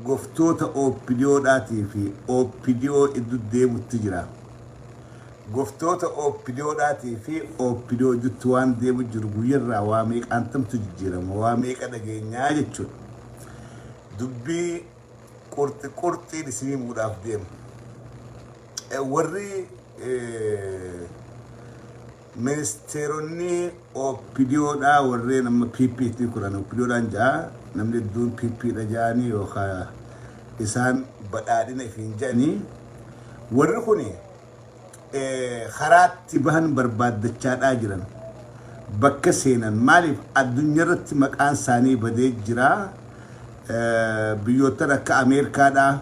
goftota OPDO dati fi OPDO iddu deemutti jira goftota OPDO dati fi OPDO juttu waan deemu jiru guyyarraa waa meeqantamtu jijjiirama waa meeqa dhageenyaa jechuudha dubbii qurxi isinii muudhaaf deemu warri ministeronni OPDO da warri nama PPT kuran OPDO dan jaa namni duun PP da jaani yookaan isaan badhaadhina ifiin jaanii warri kuni kharaatti bahan barbaaddachaadhaa jiran bakka seenan maaliif addunyaarratti maqaan isaanii badee jira biyyoota akka Ameerikaadhaa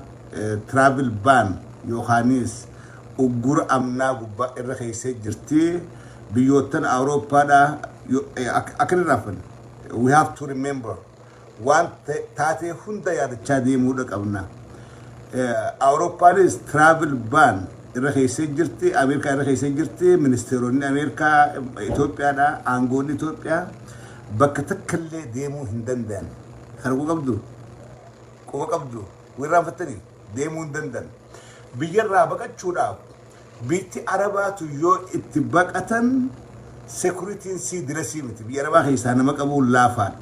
travel ban yookaanis uggura amnaa gubbaa irra keessee jirti biyyoota Awurooppaadhaa akka rafan we have to remember one taatee hunda yaadachaa deemuudha qabna Awurooppaanis travel ban irra keessee jirti Ameerikaa irra keessee jirti ministeronni Ameerikaa Itoophiyaadhaa aangoonni Itoophiyaa bakka takkallee deemuu hin danda'an harku qabdu quba qabdu wirraan fattanii deemuu hin danda'an biyyarraa baqachuudhaaf bitti arabaatu yoo itti baqatan security si dirasii miti biyya arabaa keessaa nama qabuun laafaan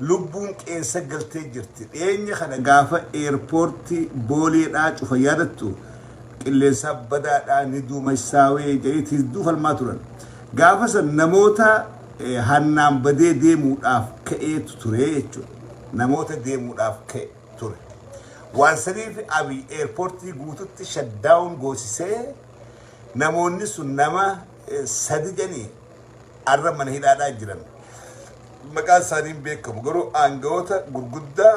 lubbuun qeensa galtee jirti dhiyeenya kana gaafa eerpoortii booleedhaa cufa yaadattu qilleensa badaadhaa ni duumessaawee jeetii duufalmaa turan gaafa san namoota hannaan badee deemuudhaaf ka'eetu ture jechuudha namoota deemuudhaaf ka'e ture waan saniif Abiy eerpoortii guututti shutdown goosisee namoonni sun nama sadi janii arra mana hidhaadhaa jiran maqaan isaaniin beekamu garuu aangawoota gurguddaa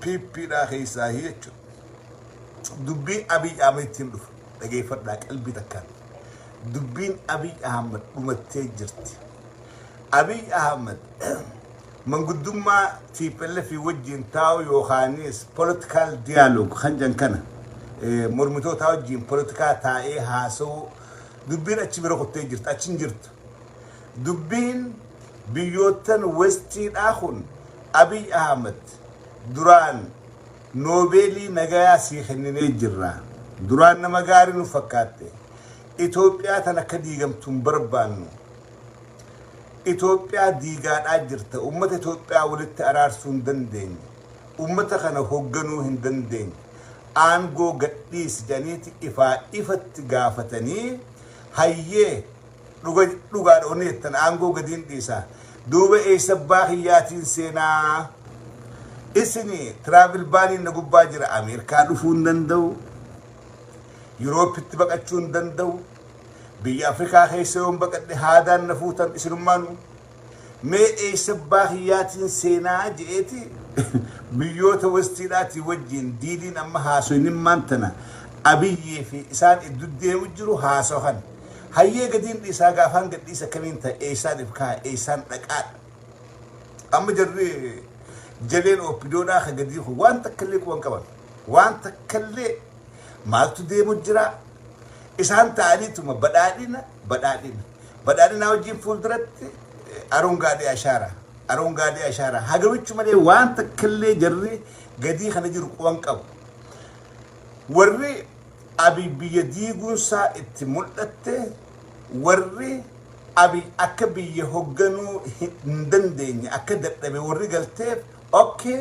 PPdhaa keessaa jechuudha dubbiin Abiy Ahmedtiin dhufu dhageeffadhaa qalbii takkaan dubbiin Abiy Ahmed dhumattee jirti Abiy Ahmed manguddummaa TPLF wajjin taa'u yookaanis political dialogue hanjan kana mormitoota wajjin politikaa taa'ee haasa'u dubbiin achi bira qottee jirti achin jirtu dubbiin biyyootan westiidhaa kun Abiy Ahmed duraan Noobelii nagayaa sii kenninee jirra duraan nama gaarii nu fakkaatte Itoophiyaa tan akka diigamtuun barbaannu Itoophiyaa diigaadhaa jirta ummata Itoophiyaa walitti araarsuu hin dandeenye ummata kana hoogganuu hin dandeenye aangoo gadhiis janiiti ifatti gaafatanii hayyee dhugaadha oneettan aangoo gadiin dhiisaa duuba eessa baahiyyaatiin seenaa isini travel baniin na gubbaa jira Ameerikaa dhufuu hin danda'u Yuroopitti baqachuu hin danda'u biyya Afrikaa keessa yoon baqadhe haadaan na fuutan isinummaanu mee eessa baahiyyaatiin seenaa je'eeti biyyoota westiidhaatii wajjin diidiin amma haasoynin maantana Abiyyee fi isaan iddoo deemu jiru haasohan hayyee gadiin dhiisaa gaafaan gadhiisa kamiin ta'e eessaan ifkaa eessaan dhaqaadha amma jarri jaleen OPDOdhaa ka gadii kun waan takkallee kuwan qaban waan takkallee maaltu deemu jira isaan ta'aniituma badhaadhina wajjin fuulduratti arungaadhee ashaaraa hagawichu malee waan takkallee jarri gadii kana jiru quwan qabu warri Abiy biyya diiguunsaa itti mul'atte warri Abiy akka biyya hoogganuu hin dandeenye akka dadhabe warri galteef okay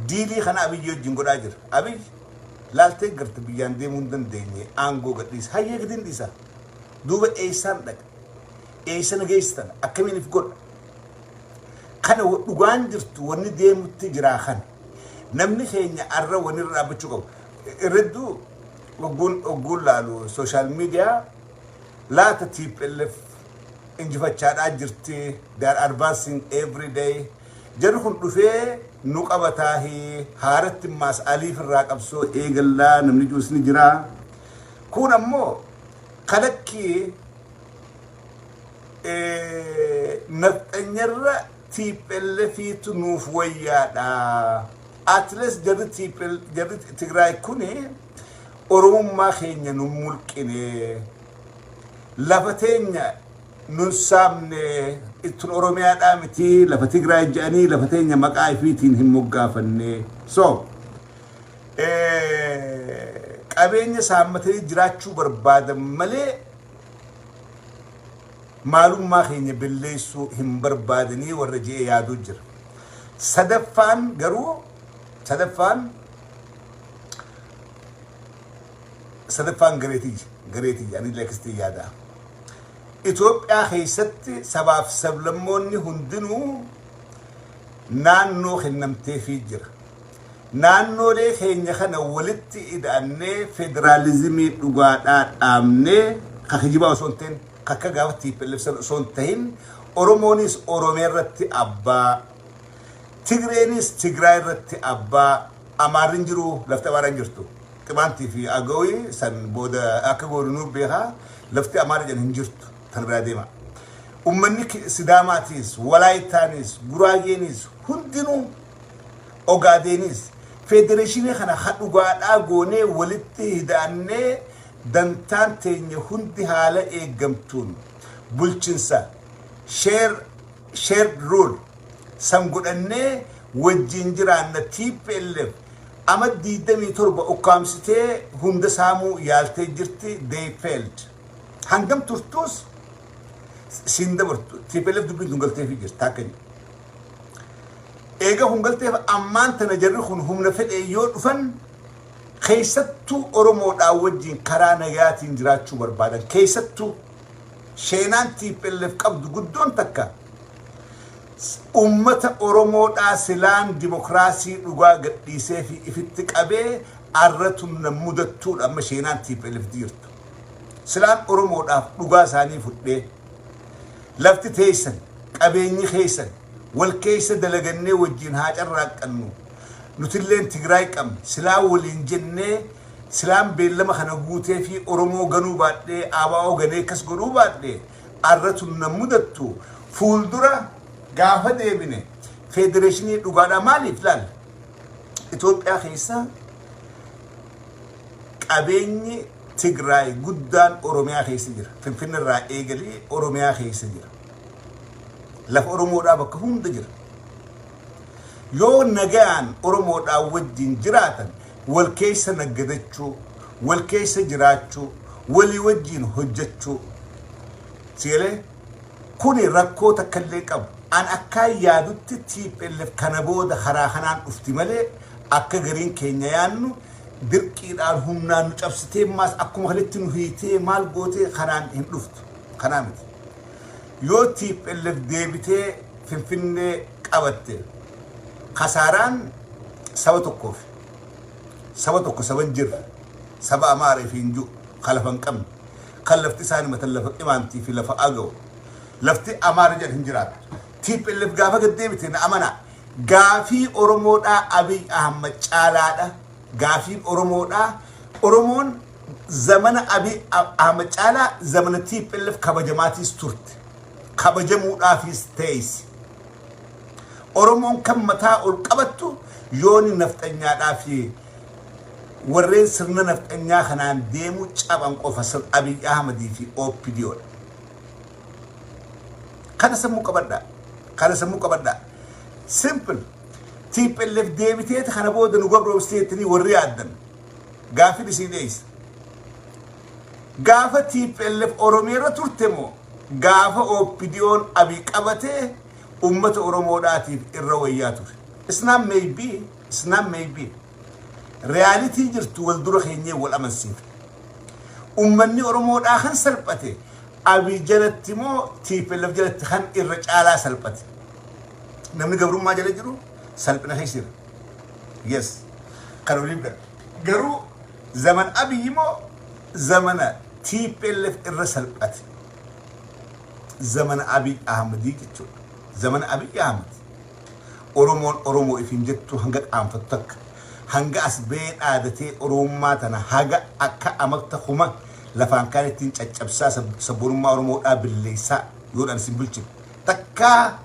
diilii kana Abiy wajjin godhaa jira Abiy laaltee garte biyyaan deemuu hin dandeenye aangoo gadhiisa hayyee gadiin dhiisa duuba eessaan dhaqa eessana geessitan akkamiin if godha kana dhugaan jirtu wanni deemutti jiraa kan namni keenya arra wanirra dhaabbachuu qabu irraddu ogguun laalu social media laata TPLF injifachaadhaa jirti they are advancing every day jarri kun dhufee nu qabataahi haaratti maas aliif irraa qabsoo eegallaa namni juusni jira kun ammoo kalakki nafxanyarra TPLFiitu nuuf wayyaadha at least jarri Tigraay kuni oromummaa keenya nu mulqine lafa teenya nun saamne itun Oromiyaa dhaa miti lafa Tigraay jedhanii lafa teenya maqaa ifiitiin hin moggaafanne. So qabeenya saammatanii jiraachuu barbaadan malee maalummaa keenya billeessuu hin barbaadanii warra jee yaaduu jira. Sadaffaan garuu sadaffaan gareetii ani leekistii yaada. Itoophiyaa keessatti sabaaf sablammoonni hundinuu naannoo kennamteefii jira. Naannoolee keenya kana walitti ida'annee federaalizimii dhugaadhaa dhaabnee kakijibaa osoo hin ta'in kakka gaafa TPLF osoo hin ta'in Oromoonis Oromiyaa irratti abbaa, Tigreenis Tigraay irratti abbaa, Amaarri jiru lafti Amaaraan jirtu. Qibaantii fi Agawii san booda akka goonuu beekaa lafti Amaara jedhan hin jirtu tan biraa deema. Uummanni Sidaamaatis, Walaayitaanis, Guraageeniis hundinuu Ogaadeenis federeeshinii kana dhugaadhaa goonee walitti hidhaannee dantaan teenya hundi haala eeggamtuun bulchinsa shared rule san godhannee wajjin jiraanna. TPLF ama 27 ukkaamsitee hunda saamuu yaaltee jirti. They failed. Hangam turtus siin dabartu TPLF dubbiin hungalteefii jirta akkani. Eega hungalteef ammaan tana jarri kun humna fedhee yoo dhufan keessattuu Oromoodhaa wajjin karaa nagaatiin jiraachuu barbaadan. Keessattuu sheenaan TPLF qabdu guddoon takka ummata Oromoodhaa silaan dimokiraasii dhugaa gadhiisee fi ifitti qabee arratuun mudattuudha amma sheenaan TPLF jirtu. Silaan Oromoodhaaf dhugaa isaanii fudhee lafti teessan qabeenyi keessan wal keessa dalagannee wajjin haa carraaqqannu. Nutilleen Tigraay qabna silaa waliin jennee silaan beellama kana guutee fi Oromoo ganuu baadhee ABO ganee kas godhuu baadhee arratuun mudattu fuuldura gaafa deebine federeeshinii dhugaadhaa maaliif laal Itoophiyaa keessa qabeenyi Tigraay guddaan Oromiyaa keessa jira. Finfinnee irraa eegalee Oromiyaa keessa jira. Lafa Oromoodhaa bakka hunda jira. Yoo nagaan Oromoodhaa wajjin jiraatan wal keessa naggadachuu, wal keessa jiraachuu, walii wajjin hojjechuu. Sigalee kuni rakkoo takkallee qabu. An akka yaadutti TPLF kana booda karaa kanaan dhufti malee akka gariin keenya yaannu dirqiidhaan humnaan nu cabsitee maas akkuma kalitti nu hiitee maal gootee kanaan hin dhuftu. Kanaa miti. Yoo TPLF deebitee Finfinnee qabatte kasaaraan saba tokkoof saban jirra saba Amaaraa fi Hinjuu kalafan qabne kan lafti isaanii matan lafa Qimaantii fi lafa Agaw lafti Amaaraa jedhan hin jiraatu. TPLF gaafa gad deebite na amana gaafii Oromoodhaa Abiy Ahmed caalaadha. Gaafii Oromoodhaa Oromoon zamana Abiy Ahmed caalaa zamana TPLF kabajamaatiis turte. Kabajamuudhaafis ta'es. Oromoon kan mataa ol qabattu yooni nafxanyaadhaa fi warreen sirna nafxanyaa kanaan deemu caban qofa sir Abiy Ahmedii fi OPDO. Kana sammuu qabadhaa. Simple. TPLF deebitee kana booda nu gabroomsiteetanii warri yaaddan. Gaafii isiin eeysa. Gaafa TPLF Oromiyaa turte moo gaafa OPDO'n Abiy qabatee ummata Oromoodhaatiif irra wayyaa ture. It's not maybe. Reality jirtu wal dura keenyee wal amansiifne. Ummanni Oromoodhaa kan salphate Abiy jalatti moo TPLF jalatti kan irra caalaa salphate. Namni gabrummaa jala jiru salphina keessa. Yes. Kan waliin dha. Garuu zaman Abiy moo zamana TPLF irra salphate. Zaman Abiy Ahmed jechuudha. Zaman Abiy Ahmed. Oromoo ifin jettu hanga qaanfattu takka. Hanga as bee dhaadatee Oromummaa tana haga akka amakta kuma lafaan kan ittiin caccabsaa sabboonummaa Oromoodhaa billeessaa yoodhaan isin bulchine. Takkaa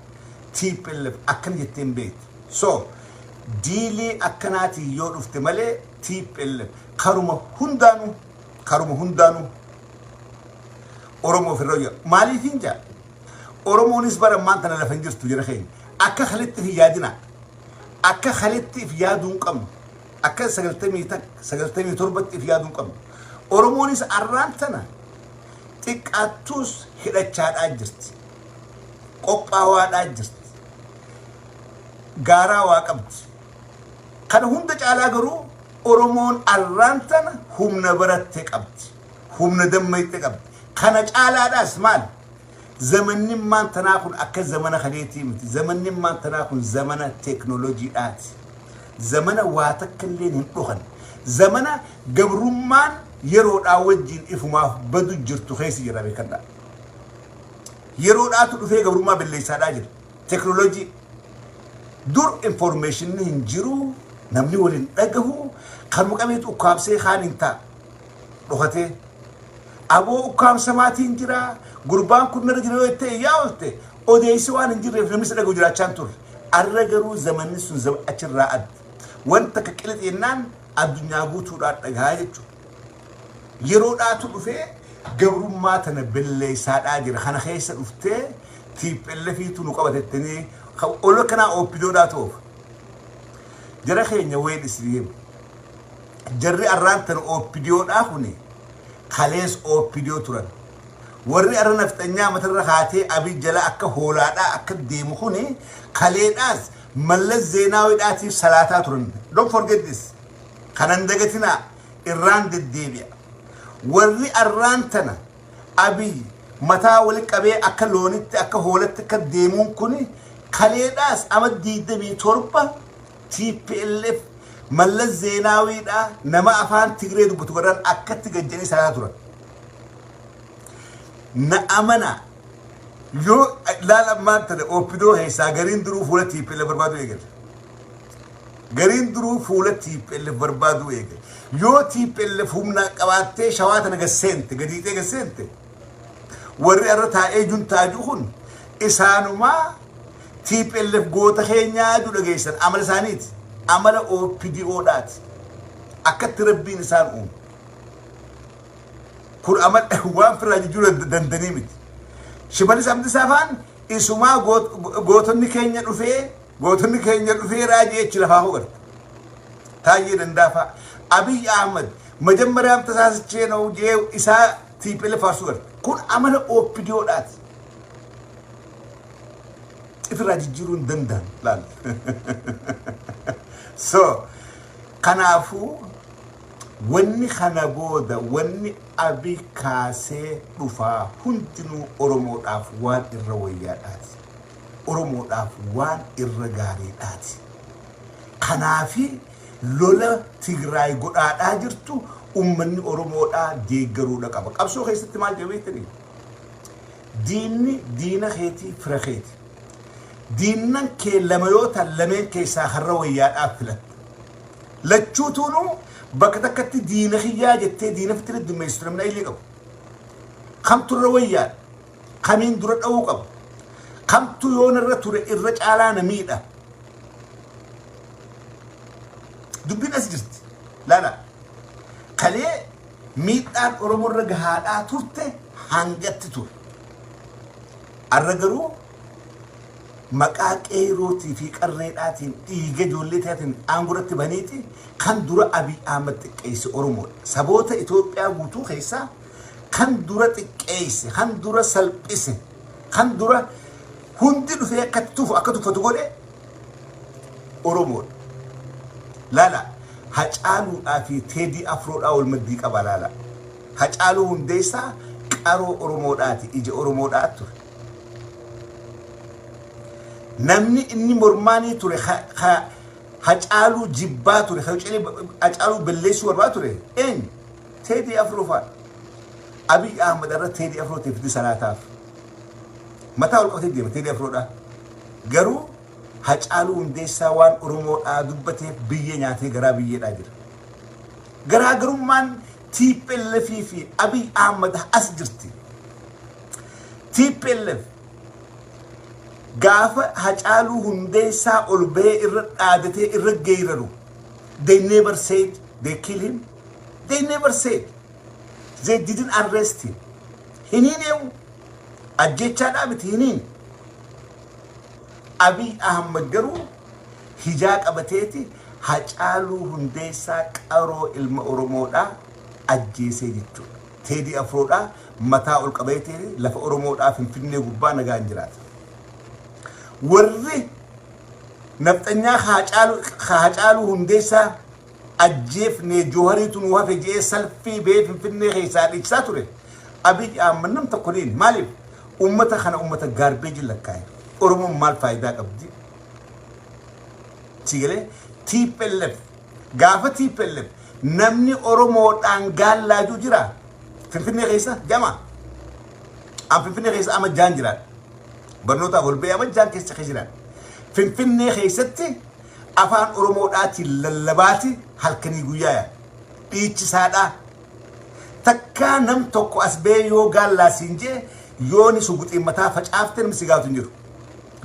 TPLF akkan jetteen beekti. So diilii akkanaatiin yoo dhufte malee TPLF karuma hundaanuu Oromoo ofirra jira. Maaliif hin jaa? Oromonis bara maanta na lafan jirtu jira keen akka khalitti fi yaadina akka khalitti fi yaadun qam akka sagaltamii torbatti fi yaadun qam Oromonis arrantana xiqqaattus hidhachaadhaa jirti qophaawaadhaa jirti gaaraa waa qabdi kana hunda caalaa garuu Oromoon arrantana humna baratte qabdi humna dammayte qabdi kana caalaadhaas maal zamanni maantanaa kun akka zamana khaleetii miti zamanni maantanaa kun zamana teknooloojiidhaati zamana waa takkallee hin dhugan zamana gabrummaan yeroodhaa wajjin ifumaaf badu jirtu keessa jira beekadha yeroodhaatu dhufee gabrummaa balleessaadhaa jira teknooloojii dur information hin jiru namni waliin dhagahu kan muqameetu ukkaamsee kaan hin ta'a dhokatee aboo ukkaamsamaatiin jira gurbaan kun nara jira yoo ta'e yaa oolte odeessi waan hin jirreef namni dhagahu jiraachaan turre arra garuu zamanni sun achirraa adda wanta akka qilixeennaan addunyaa guutuudhaan dhagaa jechuudha yeroodhaatu dhufee gabrummaa tana balleessaadhaa jira kana keessa dhuftee TPLFiitu nu qabatettanii olo kanaa OPDOodhaa ta'uuf jara keenya wayii dhisriim jarri arraan tan OPDOodhaa kuni kalees OPDO turan warri arra nafxanyaa matarra haatee Abiy jala akka hoolaadhaa akka deemu kuni kaleedhaas mallas zeenaawiidhaatiif salaataa turan don't forget this kanan dagatinaa irraan deddeebi'a warri arrantana Abiy mataa wali qabee akka loonitti akka hoolatti akka deemuun kuni kaleedhaas ama 27 TPLF mallas zeenaawiidha nama afaan Tigree dubbatu godhan akkatti gajjanii salaataa turan na amana yoo laala maanta OPDO heessaa gariin duruu fuula TPLF barbaadu eegale gariin duruu fuula TPLF barbaadu eegale yoo TPLF humna qabaattee shawaata naga seente gadiitee gaseente warri arra taa'ee juntaaju kun isaanumaa TPLF goota keenyaa adu dhageessan amala isaaniiti amala OPDOodhaati akkatti rabbiin isaan uumu kun amala waan firaa jijjiiruu dandanii miti shimalis amdi saafaan isumaa gootonni keenya dhufee raajii echi lafaa hogarte taayee dandaafa Abiy Ahmed majammariyaan tasaasichee na'u jee isaa TPLF faarsuu garte kun amala OPDOodhaati ifiraa jijjiiruu hin danda'an laal so kanaafu wanni kana booda wanni Abiy kaasee dhufaa hundinuu Oromoodhaaf waan irra wayyaadhaati Oromoodhaaf waan irra gaariidhaati kanaafi lola Tigraay godhaadhaa jirtu ummanni Oromoodhaa deeggaruudha qaba qabsoo keessatti maal jabeetanii diinni diina keetii fira keeti diinnan kee lama yoo ta'an lameen keessaa har'a wayyaadhaaf filatta lachuutuunu bakka takkatti diina kiyyaa jettee diina fitire dummeessitu namni illee qabu kamtu irra wayyaadha kamiin dura dha'uu qabu kamtu yoon irra ture irra caalaa namiidha dubbiin as jirti laala kalee miidhaan Oromoo irra gahaadhaa turte hangatti ture arra garuu maqaa qeerootii fi qarreedhaatiin dhiiga ijoollee taatiin aanguratti baniiti kan dura Abiy Ahmed xiqqeesse Oromoodha saboota Itoophiyaa guutuu keessaa kan dura xiqqeesse kan dura salphise kan dura hundi dhufee akka tuffatu godhe Oromoodha laala Hacaaluudhaa fi Teedii Afroodhaa wal maddii qaba laala Hacaaluu Hundeessaa qaroo Oromoodhaati ija Oromoodhaa ture namni inni mormaanii ture Hacaaluu jibbaa ture Hacaaluu balleessuu barbaa ture Teedii Afroofaa Abiy Ahmed irra Teedii Afrootiif di salaataaf mataa wal qabatee deema Teedii Afroodhaa garuu Hacaaluu Hundeessaa waan Oromoodhaa dubbateef biyya nyaatee garaa biyyeedhaa jira garaagarummaan TPLF fi Abiy Ahmed as jirti TPLF gaafa Hacaaluu Hundeessaa ol bahee irra dhaadatee irra geeraru they never said they kill him they never said they didn't arrest him hiniin ajjechaadhaa miti hiniin Abiy Ahmed garuu hijaa qabateeti hacaaluu hundeessaa qaroo ilma Oromoodhaa ajjeesee jechuudha. Teedii Afroodhaa mataa ol qabatee lafa Oromoodhaa Finfinnee gubbaa nagaan jiraata. Warri nafxanyaa hacaaluu hundeessaa ajjeefnee Joohariitu nu hafe jee salfii bee Finfinnee keessaa dhiichisaa ture. Abiy Ahmed nam tokko niin maaliif ummata kana ummata gaarbeeji lakkaa'e. Oromoon maal faayidaa qabdi? Sigalee TPLF gaafa TPLF namni Oromoodhaan gallaaju jira Finfinnee keessa jama. Am Finfinnee keessa ama jaan jiraadha. Barnoota walbee ama jaan keessa jiraadha. Finfinnee keessatti afaan Oromoodhaatiin lallabaati halkanii guyyaa dhiichisaadha. Takka nam tokko asbee yoo gallaasiin jee yooni suguxiin mataa facaafte namni sigaatu hin jiru.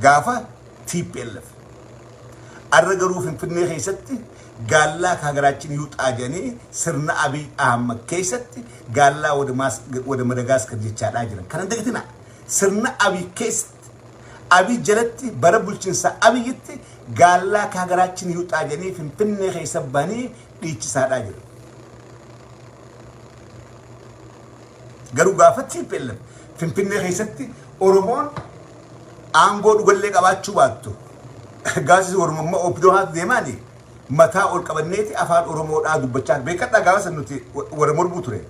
Gaafa TPLF arra garuu Finfinnee keessatti gaallaa kaagaraachin yuuxaa jedhanii sirna Abiy Ahmed keessatti gaallaa wada Madagaskar jechaadhaa jiran. Kana dagatina sirna Abiy keessatti Abiy jalatti bara bulchiinsa Abiyyitti gaallaa kaagaraachin yuuxaa jedhanii Finfinnee keessa banii dhiichisaadhaa jiran. Garuu gaafa TPLF Finfinnee keessatti Oromoon aangoo dhugallee qabaachuu baattu. Gaasisi Oromummaa OPDO haati deemaani mataa ol qabanneeti afaan Oromoodhaa dubbachaa beekadhaa gaafa san nuti warra mormuu ture.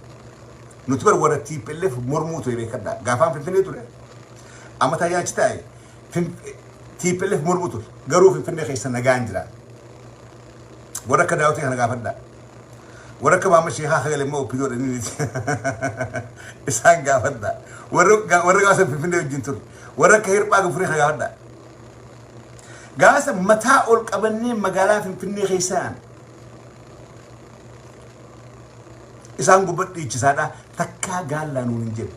Nuti bar warra TPLF mormuu ture beekadhaa gaafaan Finfinnee ture. Amma taayaachi taa'e TPLF mormuu ture garuu Finfinnee keessa nagaan jira. Warra akka daawwatee kana gaafadhaa. Warra akka maamma sheekaa hagalee immoo OPDO dhaniiti. Isaan gaafadhaa. Warra gaafa Finfinnee wajjin ture. Warra akka hirphaa gafuree kana gaafadhaa. Gaasa mataa ol qabannee magaalaa Finfinnee keessaan isaan gubbatti dhiichisaadha. Takkaa gaallaa nuun hin jiru.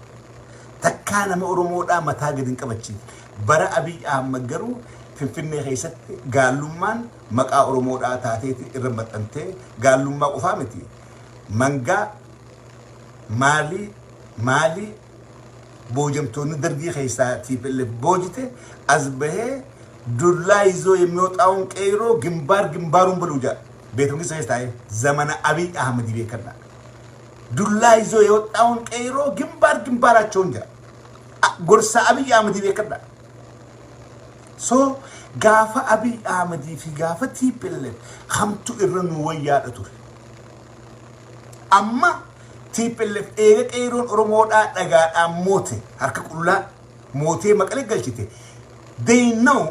Takkaa nama Oromoodhaa mataa gadi hin qabachiif. Bara Abiy Ahmed garuu Finfinnee keessatti gaallummaan maqaa Oromoodhaa taateeti irra maxxantee gaallummaa qofaa miti. Mangaa maalii boojamtoonni dargii keessaa TPLF boojite as bahee dullaa ይዞ የሚወጣውን ቀይሮ ግንባሩን ብሉጃ ቤቱን ሲሳይ ዘመነ አቢይ አህመድ ይበከና ዱላ ይዞ የወጣውን ቀይሮ ግንባራቸውን ጃ ጎርሳ አቢይ አህመድ ይበከና ሶ ጋፋ አቢይ አህመድ ፊ ጋፋ TPLF ሀምቱ እረኑ ወያደቱ አማ TPLF ኤገ ቀይሮን ኦሮሞዳ ደጋዳ ሞቴ አርከ ቁላ ሞቴ መቀለ ገልችቴ they know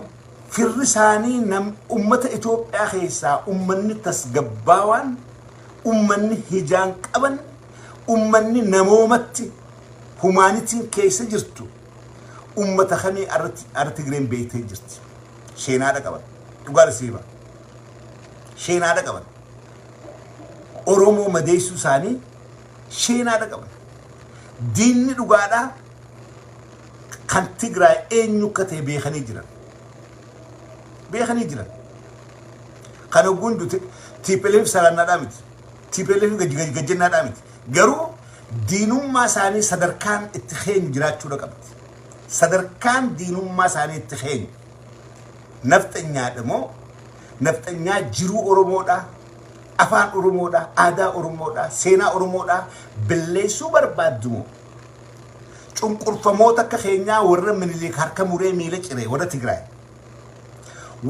Firrisani nam ummata Itoophiyaa keessaa ummanni tasgabbaawan ummanni hijaan qaban ummanni namoomatti humaanitiin keessa jirtu ummata kamii arti Tigreen beektee jirti. Sheenaadha qaban dhugaa risiiba sheenaadha qaban Oromoo madeessuu isaanii sheenaadha qaban diinni dhugaadhaa kan Tigraay eenyu akka ta'e beekanii jiran. بيخني جرا كانوا جندو TPLF سالنا دامت TPLF ججنا دامت جرو دينوم ما ساني صدركان اتخين جرات شو ركبت صدركان دينوم ما ساني اتخين نفتنيا دمو نفتنيا جرو أورومودا أفان أورومودا آدا أورومودا سينا أورومودا بالله سوبر بادمو شون كرفموتا كخينيا ورا من اللي كاركموري ميلك إيه ورا تجراي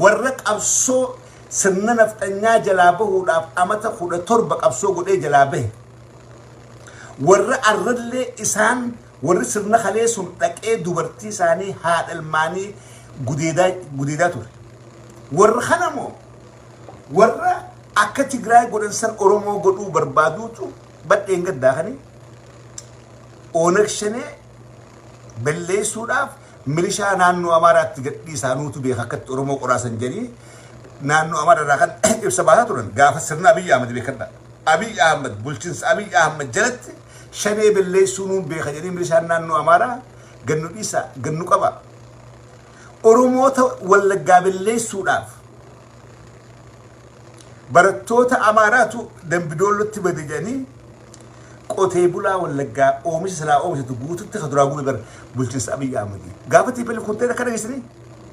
warra qabsoo sirna naftanyaa jalaa bahuudhaaf amata 17 qabsoo godhee jalaa bahe warra arrallee isaan warri sirna kalee sun dhaqee dubartii isaanii haadha ilmaanii gudeedaa ture warra kanamoo warra akka Tigraay godhan san Oromoo godhuu barbaaduutu badheen gaddaa kanii Oonag Shanee balleessuudhaaf milishaa naannoo Amaaraatti gadhiisaanuutu beeka akkatti Oromoo qoraasan jedhanii naannoo Amaaraarraa kan ibsa baasaa turan gaafa sirna Abiy Ahmed beekadha. Abiy Ahmed bulchiinsa Abiy Ahmed jalatti Shanee balleessuunuun beeka jedhanii milishaan naannoo Amaaraa gannu dhiisa gannu qaba. Oromoota Wallaggaa balleessuudhaaf barattoota Amaaraatu Dambidoolotti bade jedhanii qotee bulaa Wallaggaa oomisha salaa oomishatu guututti kaduraa guutuu bar bulchiinsa Abiy Ahmed. Gaafa TPLF kunteena kana geessanii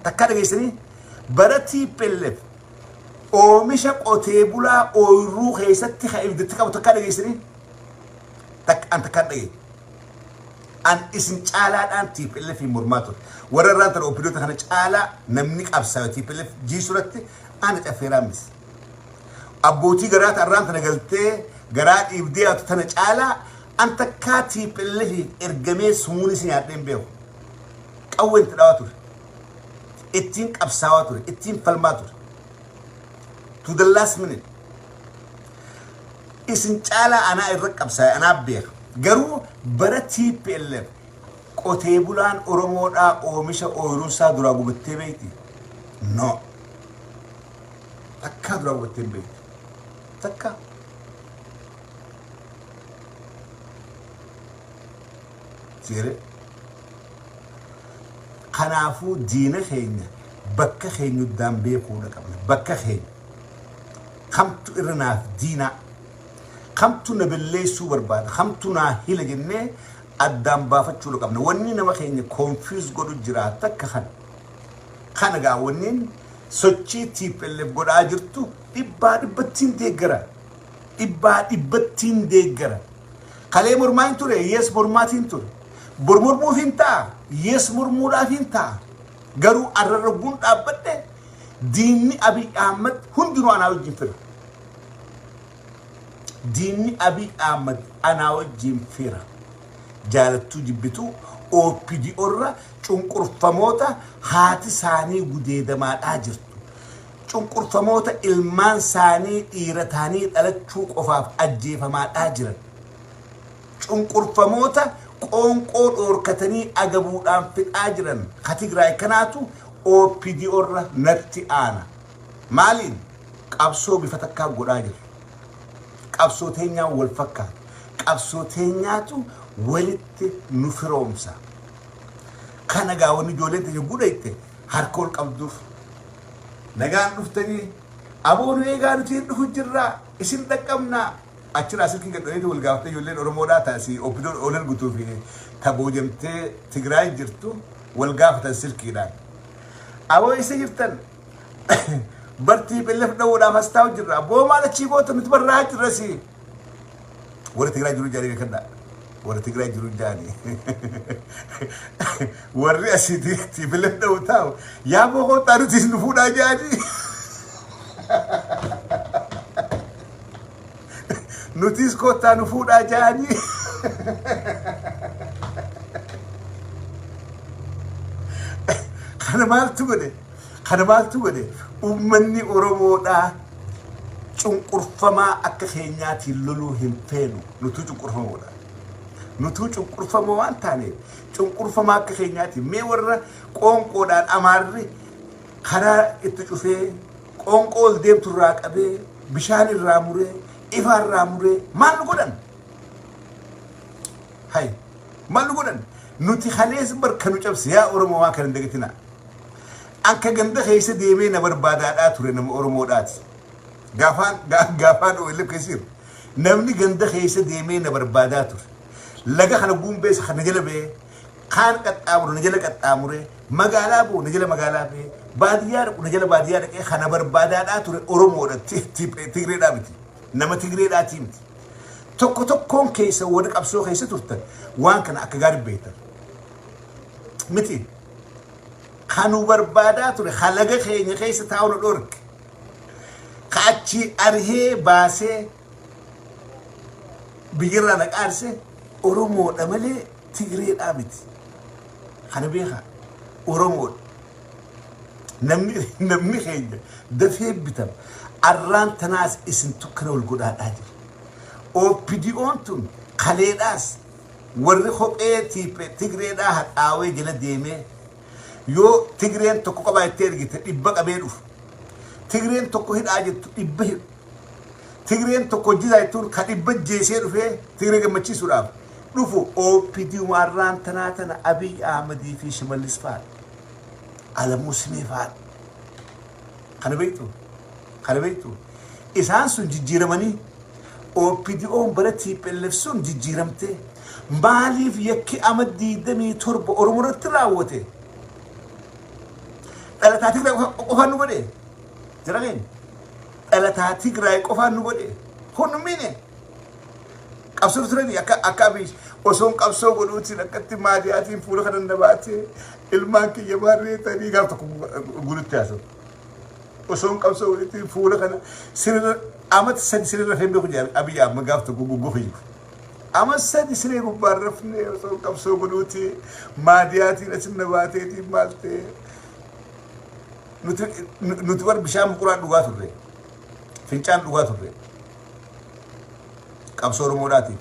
takka dhageessanii برتي بلف أو مش قتيبلا أو روح يستي خايف دتك وتكاد يسري تك أنت كاد أن اسم على أن تي بلف في مرماتو ورا رات الأوبدو تخنج على نمنيك أبسا تي بلف جي صورتي أنا تفيرامس أبوتي قرات الرانت نقلتي قرات إبديا تخنج على أنت كاتي بلف إرجمي سموني سنياتين بيو أول تدواتور اتين أبساواتور اتين فلماتور to the last minute اسم على أنا إرك أبسا أنا بير قرو برتي بلف قتيبولان أورمودا أو مش أوروسا دراغو بتبيتي no تكا دراغو بتبيتي تكا سيري خنافو دين خينيا بكا خينيو دام بيقونا كمان بكا خين خمتو إرناف دينا خمتو نبلي سوبر باد خمتو ناهيل جنة أدام بافتشو لو كمان ونين ما خيني confuse قدو جرات تكخن خانقا ونين سوتشي تيب اللي بقول أجرتو إباد بتين ديجرا إباد بتين ديجرا خلي مرماين توري يس مرماتين توري برمور مو فينتا يس مرمورا فينتا قالوا الرجون أبدا ديني أبي أحمد هندرو أنا وجيفر ديني أبي أحمد أنا وجيفر جالتو جبتو OPDO را چونکور فموتا هات ثاني جديد ما أجرتو چونکور فموتا إلمان ثاني إيرتاني تلتشوك أفاف أجيف ما أجرت چونکور فموتا قونقود أوركتني أجابودان في أجرن خاتيجراي كناتو OPDO را نرتي أنا مالين قبسو بفتكا غراجر قبسو تينيا والفكا قبسو تينياتو ولت نفرومسا كان غاوني جولنت يغودايته هاركول قبدوف نغان دفتني ابو نيغان تي دفجرا اسين دقمنا اچرا سلكي غدني ولغافته يولن اورمودا تاسي اوبدو اولن غوتوفي تبوجمته تግራይ جرتو ولغافته سلكي دا ابو يسجرتن برتي بلف دودا فاستاو جرا بو مالتشي بوت متبراج رسي ور تግራይ جرو جاري كدا ور تግራይ جرو جاني ور اسيدي تي بلف دوتاو يا بو طارتي نفودا جاني نوتيس كوتا نفودا جاني خنمالتو غدي أمني أورومودا چونقرفما أكا خينياتي لولو همفينو نتو چونقرفمودا نتو چونقرفمو وانتاني چونقرفما أكا خينياتي ميورا قونقودان أماري خرا اتجوفي قونقول ديم تراك أبي بشان الراموري إفار الراموري ما نقودن هاي ما نقودن نتي خليس بركنو جبس يا أورومو واكرن دقتنا أنك جنده خيس ديمي نبر بادات توري نم أورمودات غافان ويلب كثير نمني جنده خيس ديمي نبر بادات تور لقى خنا بوم بس خنا نجلا به خان قد أمر نجلا قد أمره مقالا بو نجلا مقالا به باديار نجلا باديار كي خنا بر بادات تور أورمودات تيجري دامتي نما تيجري داتيمتي توك كون كيس ودك أبسو خيس تورتن وان كان أكجار بيتر متي خانو بربادات خلقة خيني خيس تاون الأورك خاتشي أرهي باسه بيجرنا نكارسه أورومو أملي تيجري أبيت خنبيها أورومو نمني خيني دفي بتم أران تناس اسم تكنو الجودات أجر OPDO أنتم خليداس ورخو تيجري ده هتقاوي جل ديمه يو تيجرين تكو كباي تيرجت يبقى بيروف تيجرين تكو هيد أجت يبه تيجرين تكو جزايتون كتيبة جيسير فيه تيجرين ماشي سراب نوفو OPDO ماران تنا أبي أحمد في شمال الإسفار على مسلم فات خنبيتو إنسان سون جيرماني OPDO برتي بلفسون جيرمته مالي في يكي أمد دمي ترب أورمورة تراوته dhalataa Tigraay qofaan nu godhe jirageen dhalataa Tigraay qofaan nu godhe hunumine qabsoo turani akka Abiy osoon qabsoo godhuutiin akkatti maadiyaatiin fuula kana nabaatee ilmaan kiyya baarreetanii gaaf tokko gulutti haasa'u osoon qabsoo godhuutiin fuula kana sirra amat sadi sirra fembee kun Abiy amma gaaf tokko guguufiyu amat sadi siree gubbaarrafne osoon qabsoo godhuutiin maadiyaatiin asin nabaateetiin maaltee nuti war bishaan quraan dhugaa turre fincaan dhugaa turre qabsoo Oromoodhaati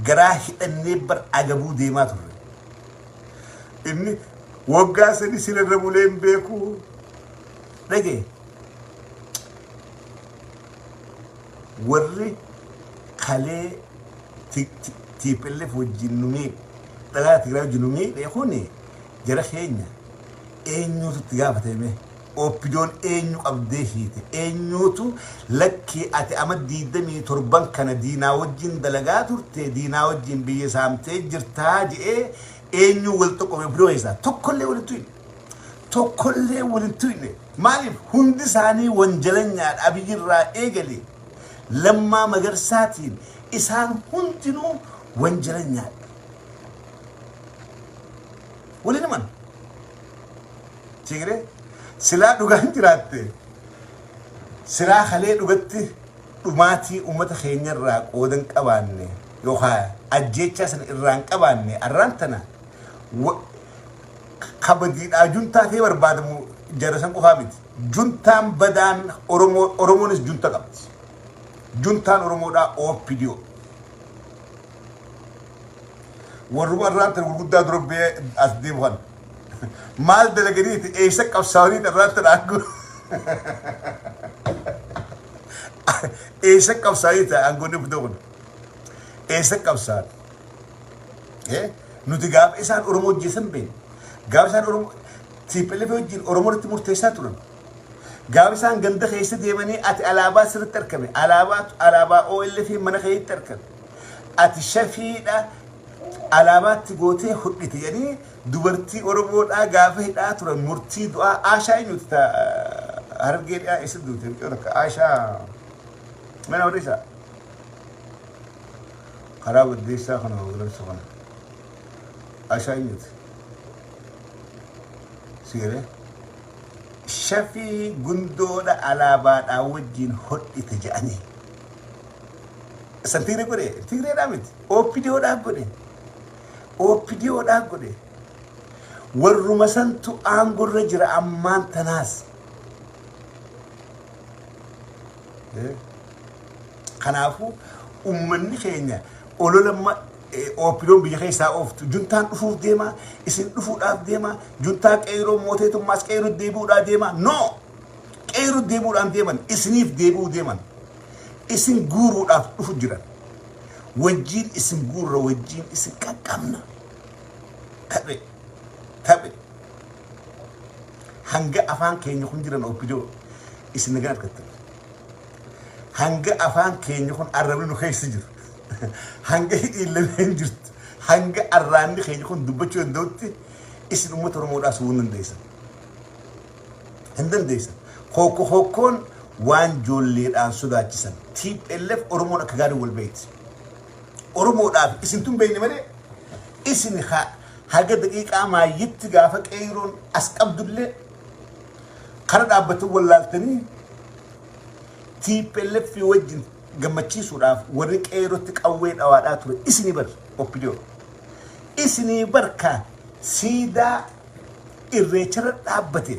garaa hidhannee bar agabuu deemaa turre inni waggaa sadi sirra buleen beeku dhage warri kalee TPLF wajjin numee dhalaa Tigraay wajjin numee dheekune jara keenya eenyuutu itti gaafatame OPDOon eenyu qabdee hiite eenyuutu lakkii ati ama 27 kana diinaa wajjin dalagaa turte diinaa wajjin biyya saamtee jirtaa je'ee eenyu wal tokko OPDO isaa tokkollee waliin tuyne maaliif hundi isaanii wanjalanyaadha Abiyyirraa eegale lammaa magarsaatiin isaan hundinuu wanjalanyaadha waliin himan Tigre sila dhugaan jiraatte sila halee dhugatti dhumaatii ummata keenyarraa qoodan qabaanne yookaan ajjeechaa sana irraan qabaanne arraan tana kabadiidhaa juntaa ta'ee barbaadamu jarasan qofaa miti juntaan badaan Oromoonis junta qabdi juntaan Oromoodhaa OPDO warruma arraan tana gurguddaa durobbee as deemu kana mal dalaganiiti eessa qabsaawanii irratti dhaagu eessa qabsaawanii aangoonni OPDO kun eessa qabsaan nuti gaafa isaan Oromoo hojjetan beekne gaafa isaan Oromoo TPLF wajjin Oromooti murteessaa turan gaafa isaan ganda keessa deemanii ati alaabaa sirriitti argame alaabaa OLF mana keessatti argame ati shafiidha alaabaatti gootee hodhite jedhanii dubartii Oromoodhaa gaafa hidhaa turan murtii du'aa Aashaa eenyuuti hargeedhaa isa duute Aashaa mana waddeessaa karaa waddeessaa kana waddeessa kana Aashaa eenyuuti sigalee shafii gundoodha alaabaadhaa wajjin hodhite jedhanii san Tigree godhe Tigreedhaa miti OPDOodhaa godhe warruma santu aangorra jira ammaan tanaas kanaafu ummanni keenya ololamma OPDOon biyya keessaa ooftu juntaan dhufuuf deema isin dhufuudhaaf deema juntaa qeeroo mooteetummaas qeeroo deebi'uudhaaf deema no qeeroo deebi'uudhaan deeman isiniif deebi'uu deeman isin guuruudhaaf dhufu jiran wajjin isin guurra wajjin isin qaqqabna tabe hanga afaan keenya kun jiran OPDO isin nagaa argattan hanga afaan keenya kun arrabni nu keessa jiru hanga hidhiillameen jirtu hanga arraanni keenya kun dubbachuu danda'utti isin uummata Oromoodhaas waan hin dandeessan hokkoon waan joolleedhaan sodaachisan TPLF Oromoon akka gaarii wal beekti Oromoodhaaf isin tun beekne malee isin haga daqiiqaa maayyitti gaafa qeeroon as qabdullee kana dhaabbatu wallaaltanii TPLF wajjin gammachiisuudhaaf warri qeerootti qawwee dhawaadhaa ture isinii bar OPDO isinii barka siidaa irreechara dhaabbate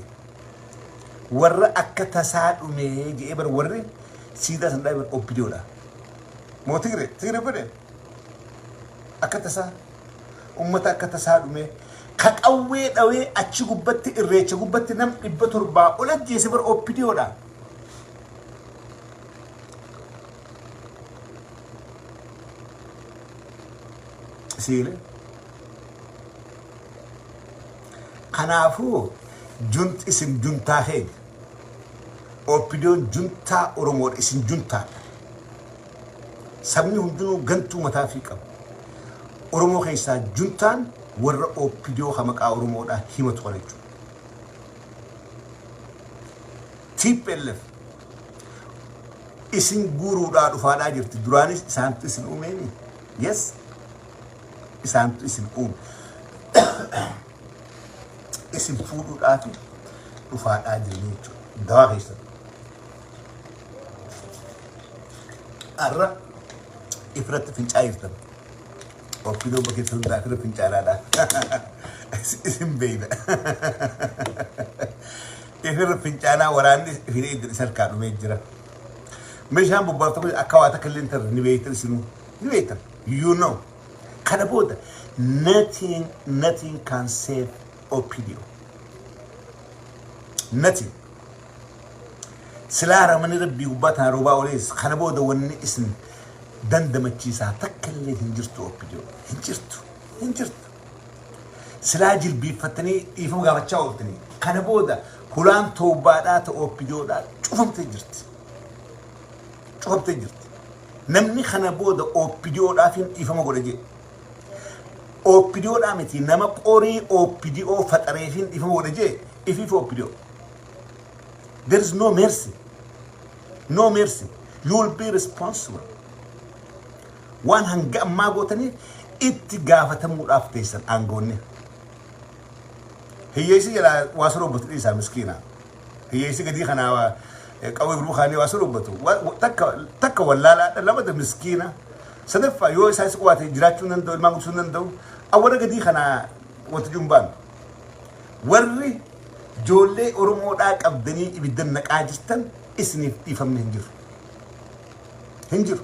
warra akka tasaa dhumee jedhee bar warri siidaa san dhaabbate OPDOdha moo Tigree godhe akka tasaa ummata akka tasaa dhumee ka qawwee dhawee achi gubbatti irreecha gubbatti nam 700 ol ajjeese bar OPDOdha siile kanaafu junt isin juntaa heeg OPDOon juntaa Oromoodha isin juntaa sabni hundinuu gantuu mataa fi qabu Oromoo keessaa juntaan warra OPDO hamaqaa Oromoodha himatu qaba jechuudha TPLF isin guruudhaa dhufaadhaa jirti duraanis isaantu isin uumeeni yes isaantu isin uume isin fuudhuudhaa fi dhufaadhaa jirni jechuudha dawaa keessatti arra ifratti fincaa jirtan OPDO bakka hundaa irra fincaadhaadha isin beeyda ifirra fincaadhaa waraanni ifiree iddoo sarkaa dhumee jira meeshaan bobbaafta kun akka waa takka illee tarra ni beeytan isinuu ni beeytan you know kana booda nothing can save OPDO nothing silaa ramani rabbii gubbaataan roobaa olees kana booda wanni isin dandamachiisaa takka illee hin jirtu OPDO hin jirtu silaa jilbiiffattanii dhiifama gaafachaa ooltanii kana booda hulaan toobaadhaa ta OPDOdhaa cufamtee jirti namni kana booda OPDOdhaaf hin dhiifama godha jedhe OPDOdhaa miti nama qorii OPDO faxareef hin dhiifama godha jedhe ifiif OPDO there is no mercy you will be responsible waan hanga ammaa gootanii itti gaafatamuudhaaf teessan aangoonni hiyyeessi jala waa sorobbatu dhiisaa miskiina hiyyeessi gadii kanaa qawwee burbukaanii waa sorobbatu takka wallaalaa lamada miskiina sadaffaa yoo isaa isa qubaate jiraachuu danda'u ilmaan guddisuu danda'u awwala gadii kanaa wanta jumbaan warri ijoollee Oromoodhaa qabdanii ibiddan naqaa jirtan isiniif dhiifamne hin jiru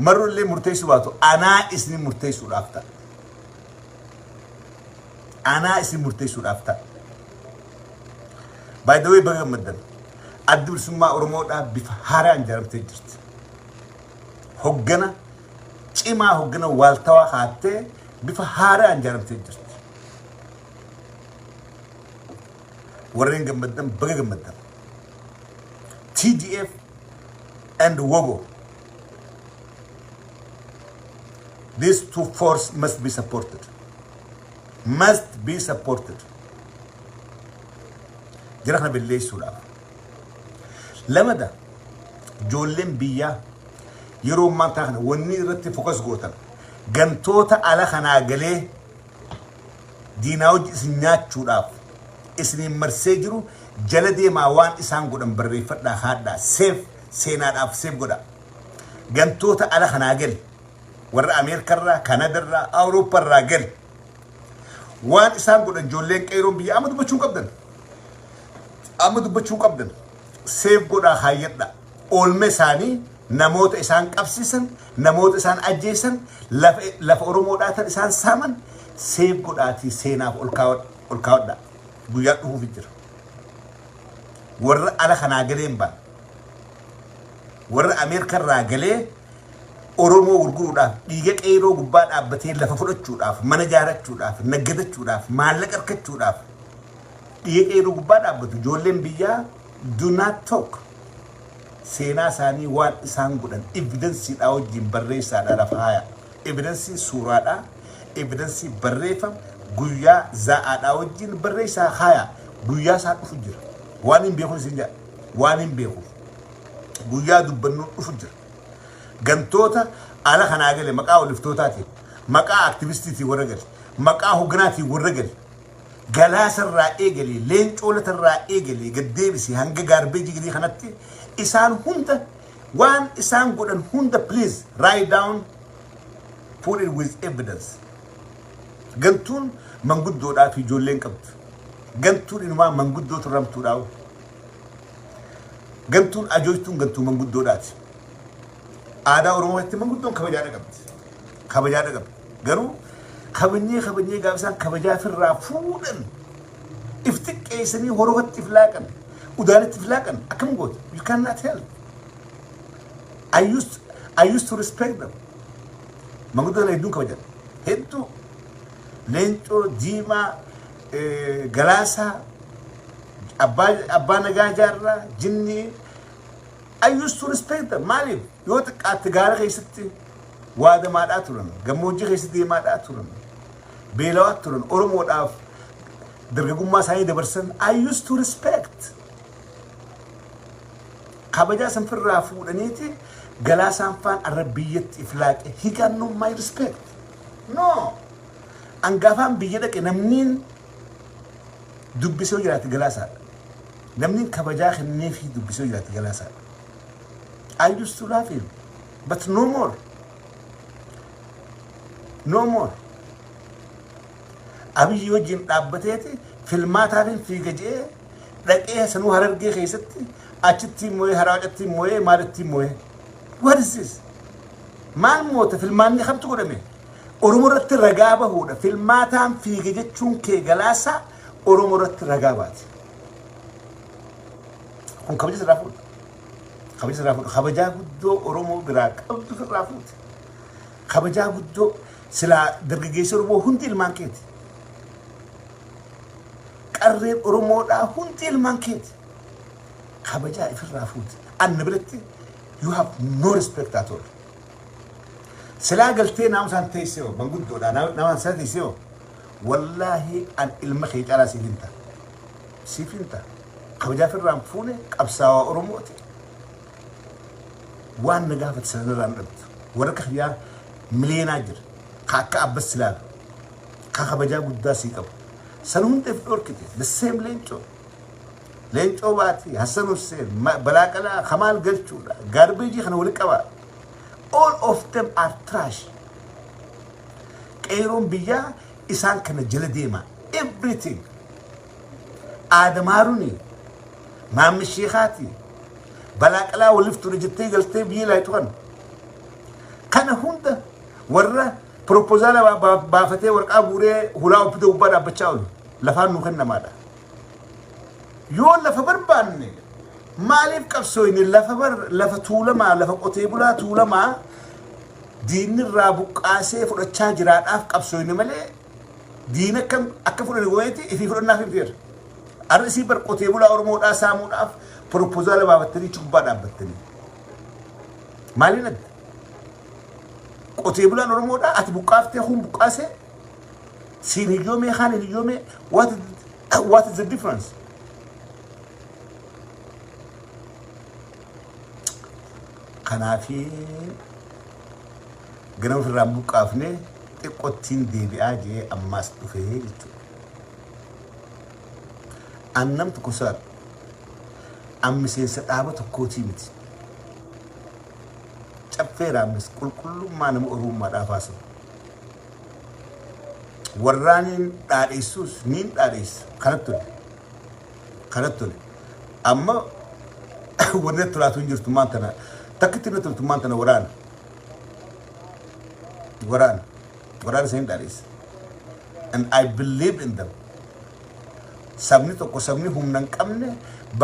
marrollee murteessuu baatu anaa isin murteessuudhaaf ta'a by the way baga gammaddan addi bilisummaa Oromoodhaa bifa haaraan ijaaramtee jirti hoggana cimaa hoggana waaltawaa haattee bifa haaraan ijaaramtee jirti warreen gammaddan baga gammaddan TDF and OOWWITU these two forces must be supported jira kana billeessuudhaaf lamada ijoolleen biyyaa yeroo ammaa kana wanni irratti fokas gootan gantoota ala kanaa galee diinaa hojii isin nyaachuudhaaf isiniin marsee jiru jala deemaa waan isaan godhan barreeffadhaa haadhaa seenaadhaaf seef godha gantoota ala kanaa gale warra Ameerikarraa Kanadarraa Awuroopparraa gale waan isaan godhan ijoolleen qeeroon biyya amma dubbachuu qabdan seef godhaa haayyadha oolme isaanii namoota isaan qabsiisan namoota isaan ajjeesan lafa Oromoodhaatan isaan saaman seef godhaatii seenaaf ol kaawwadha guyyaa dhufuuf jira warra ala kanaa galeen baan warra Ameerikarraa galee Oromoo gurguruudhaaf dhiiga qeeroo gubbaa dhaabbatee lafa fudhachuudhaaf mana ijaarachuudhaaf naggadachuudhaaf maallaqa argachuudhaaf dhiiga qeeroo gubbaa dhaabbatu ijoolleen biyyaa do not talk seenaa isaanii waan isaan godhan evidensiidhaa wajjin barreessaadhaa lafa haaya evidensii suuraadhaa evidensii barreeffama guyyaa za'aadhaa wajjin barreessaa haaya guyyaa isaa dhufu jira waan hin beekuun isin jedha waan hin beekuuf guyyaa dubbannuun dhufu jira gantoota ala kanaa gale maqaa oliftootaati maqaa aktivistiitii warra gale maqaa hogganaatii warra gale galaasarraa eegale leencoolatarraa eegale gaddeebisi hanga gaarbeejii gidii kanatti isaan hunda waan isaan godhan hunda please write down put it with evidence gantuun manguddoodhaa fi ijoolleen qabdu gantuun inumaa manguddootu ramtuudhaa gantuun ajoojtuun gantuu manguddoodhaati aadaa Oromootti manguddoon kabajaadha qabdi garuu kabanyee gaafisaan kabajaa firraa fuudhan iftiqqeessanii horobatti iflaaqan udaanitti iflaaqan akkam goote you cannot help I used to respect them manguddoon hedduun kabajan hedduu leencoo diimaa galaasaa abbaa nagaa jaarraa jinnii I used to respect them maaliif yoo xiqqaatti gaara keessatti waadamaadhaa turan gammoojjii keessatti deemaadhaa turan beelawaat turan Oromoodhaaf dargagummaa isaanii dabarsan I used to respect kabaja san firraa fuudhaniiti galaasaan faan arabbiyyatti iflaaqe he got no my respect no angafaan biyya dhaqe namniin dubbisoo jiraati galaasaa namniin kabajaa kennee fi dubbisoo jiraati galaasaa I used to love him but no more Abiy wajjin dhaabbateeti filmaataatiin fiiga jee dhaqee sanuu harargee keessatti achitti moo'ee haraaqatti moo'ee maalitti moo'ee what is this maal moota filmaanni kamtu godhame Oromoo irratti ragaa bahuudha filmaataan fiiga jechuun kee galaasaa Oromoo irratti ragaa baati kun kabaja sirraa fuudha kabajaa guddoo Oromoo biraa qabdu sirraa fuudha kabajaa guddoo sila dargaggeessa Oromoo hundi ilmaan keeti qarreen Oromoodhaa hundi ilmaan keeti kabajaa ifirraa fuuti anna biratti you have no respect at all sila galtee naamusaan teessee banguddoodhaa naamusaan sana teessee wallahi an ilma kee caalaa siifinta kabajaa firraan fuune qabsaawaa Oromooti waan na gaafate sanarraan dhabdu warra kiyyaa mileenaa jira akka abbas silaal ka kabajaa guddaa sii qabu san hundeef dhorkite the same leencoo baati Hassan Hussein balaaqalaa Kamaal galchuudha gaarbeejii kana wali qabaa all of them are trash qeeroon biyyaa isaan kana jala deema everything Adamaaruni Maammi Sheekhaati balaaqalaa waliif ture jettee galtee biyya laayitu kana hunda warra proposal baafatee warqaa buuree hulaa OPDO gubbaa dhaabbachaa oolu lafaan nu kennamaadha yoo lafa barbaanne maaliif qabsooyne lafa tuulamaa lafa qotee bulaa tuulamaa diinirraa buqqaasee fudhachaa jiraadhaaf qabsooyne malee diin akka fudhani gooyeeti ifii fudhannaaf hin feera arrisii bar qotee bulaa Oromoodhaa saamuudhaaf proposal baafattanii gubbaa dhaabbattanii maaliin adda qotee bulaan Oromoodhaa ati buqqaaftee kun buqqaasee siin hiyyoomee kaan hin hiyyoomee what is the difference kanaafi ganama firraan buqqaafne xiqqottiin deebi'aa jee ammaas dhufee jechuudha annamtu kusaadha ammiseensa dhaaba tokkootii miti caffeeraamis qulqullummaa nama Oromummaa dhaafaasa warraaniin dhaadheessuus niin dhaadheessa kanattole amma warra tolaatu hin jirtu maantana takkitti na toltu maantana waraana seen dhaadheessa and I believe in them sabni tokko sabni humna hin qabne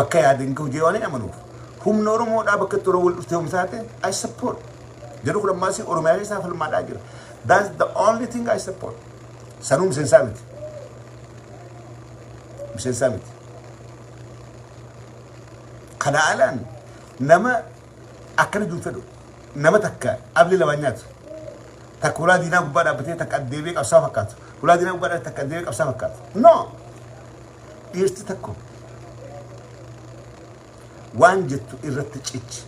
bakka yaadan gahu jee waan hin amanuuf humna Oromoodhaa bakka itti Oromoo wal dhuftee humsaate I support jedhu kun ammaasii Oromiyaa keessaa falmaadhaa jira that's the only thing I support sanuu miseensaa miti kana alaan nama akkana jiru fedhu nama takka abli lama nyaatu takka hulaa diinaa gubbaa dhaabbatee takka deebi'ee qabsaa fakkaatu hulaa diinaa gubbaa dhaabbatee takka deebi'ee qabsaa fakkaatu no dhiirti takko waan jettu irratti cichi